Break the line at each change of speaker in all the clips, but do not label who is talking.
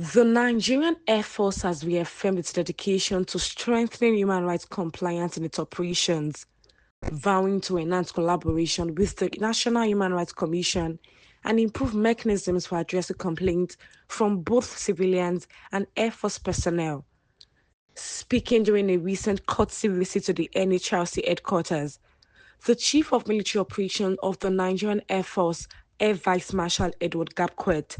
The Nigerian Air Force has reaffirmed its dedication to strengthening human rights compliance in its operations, vowing to enhance collaboration with the National Human Rights Commission and improve mechanisms for addressing complaints from both civilians and Air Force personnel. Speaking during a recent courtesy visit to the NHRC headquarters, the Chief of Military Operations of the Nigerian Air Force, Air Vice Marshal Edward Gapquet,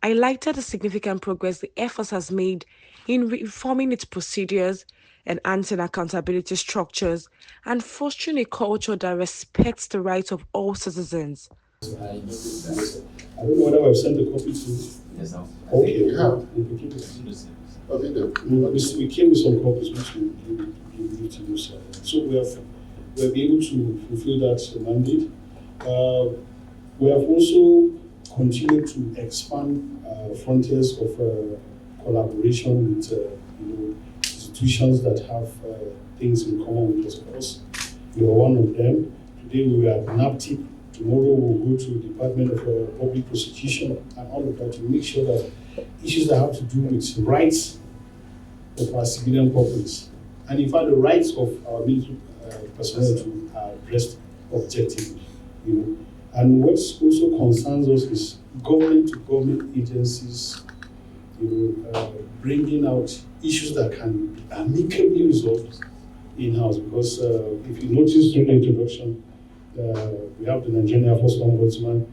highlighted the significant progress the Air Force has made in reforming its procedures, enhancing accountability structures, and fostering a culture that respects the rights of all citizens.
I noticed that. I don't know whether I've sent the copy to you.
Yes, sir.
Okay,
we have.
we keep it.
Okay,
We came with some copies which we need to use. So we'll be able to fulfill that mandate. We have also continued to expand frontiers of collaboration with institutions that have things in common with us. Of course, we are one of them. Today we were at NAPTIP. Tomorrow we'll go to the Department of Public Prosecution and all of that to make sure that issues that have to do with rights of our civilian populace, and in fact the rights of our military personnel to are addressed objectively. And what also concerns us is government to government agencies, bringing out issues that can be amicably resolved in-house. Because if you notice during the introduction, we have the Nigerian Air Force Ombudsman,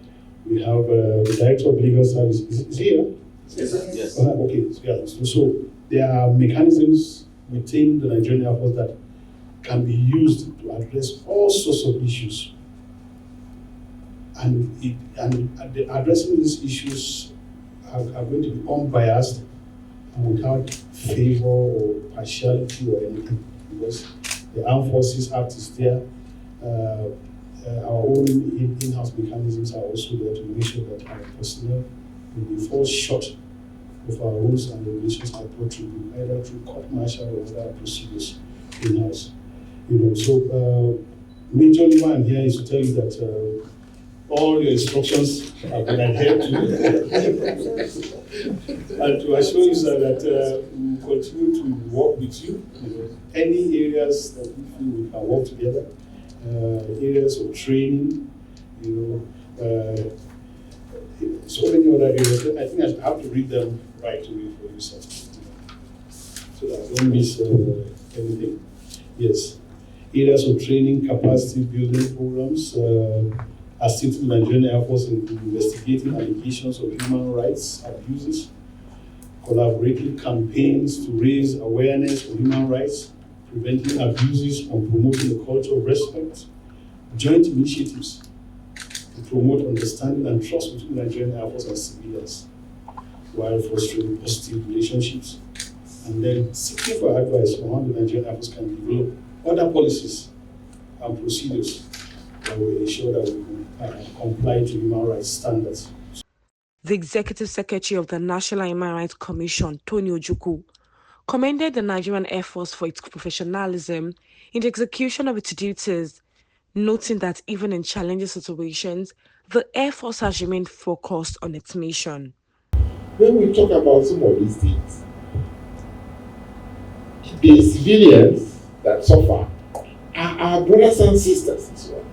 we have the Director of Legal Service. Is he here?
Yes, sir. Yes.
Okay, yeah. So there are mechanisms within the Nigerian Air Force that can be used to address all sorts of issues. And addressing these issues are going to be unbiased and without favor or partiality or anything, because the Armed Forces Act is there. Our own in-house mechanisms are also there to make sure that our personnel will be fall short of our rules and regulations are brought to either through court martial or other procedures in-house. So majorly why I'm here is to tell you that all your instructions have been adhered to, and to assure you, sir, that we will continue to work with you. Any areas that we feel we can work together, areas of training, so many other areas. I think I have to read them right away for you, sir, so that I don't miss anything. Yes, areas of training, capacity building programs, assisting the Nigerian Air Force in investigating allegations of human rights abuses, collaborative campaigns to raise awareness of human rights, preventing abuses, and promoting a culture of respect, joint initiatives to promote understanding and trust between the Nigerian Air Force and civilians, while fostering positive relationships, and then seeking for advice on how the Nigerian Air Force can develop other policies and procedures that will ensure that we can comply to human rights standards.
The Executive Secretary of the National Human Rights Commission, Tony Ojukwu, commended the Nigerian Air Force for its professionalism in the execution of its duties, noting that even in challenging situations, the Air Force has remained focused on its mission.
When we talk about some of these things, the civilians that suffer are our brothers and sisters as well.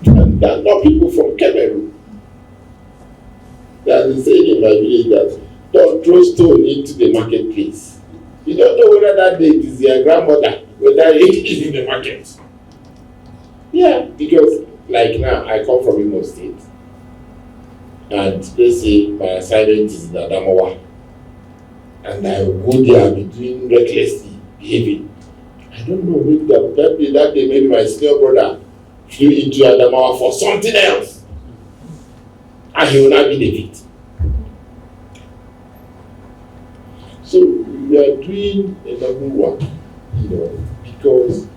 And they are not people from Cameroon. There's a saying in my village that don't throw stone into the marketplace. You don't know whether that day it is your grandmother, whether it is in the market. Yeah, because like now I come from Imo State, and let's say my assignment is in Adamawa, and I will go there and be doing recklessly behaving. I don't know, maybe that day maybe my senior brother flew into Adamawa for something else, and he will not be the victim. So we are doing a double work, because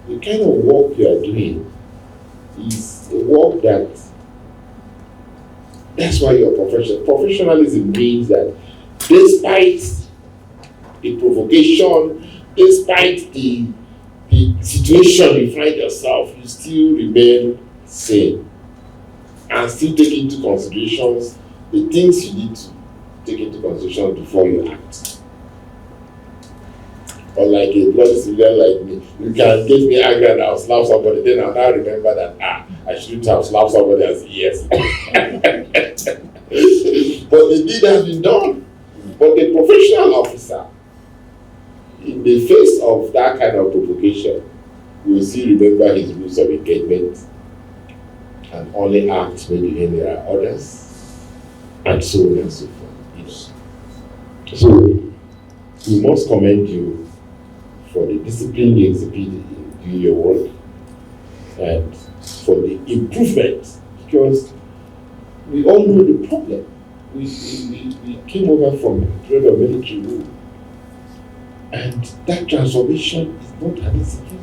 the kind of work we are doing is a work that's why you're professional. Professionalism means that despite the provocation, despite the situation you find yourself, you still remain sane and still take into considerations the things you need to take into consideration before you act. Unlike a bloody civilian like me, you can get me angry and I'll slap somebody, then I'll now remember that I shouldn't have slapped somebody as yes. But the deed has been done. But the professional officer, in the face of that kind of provocation, will still remember his rules of engagement and only act maybe when there are orders, and so on and so forth. Yes. So we must commend you for the discipline you exhibit in doing your work and for the improvement, because we all know the problem. We came over from a period of military rule, and that transformation is not an easy thing.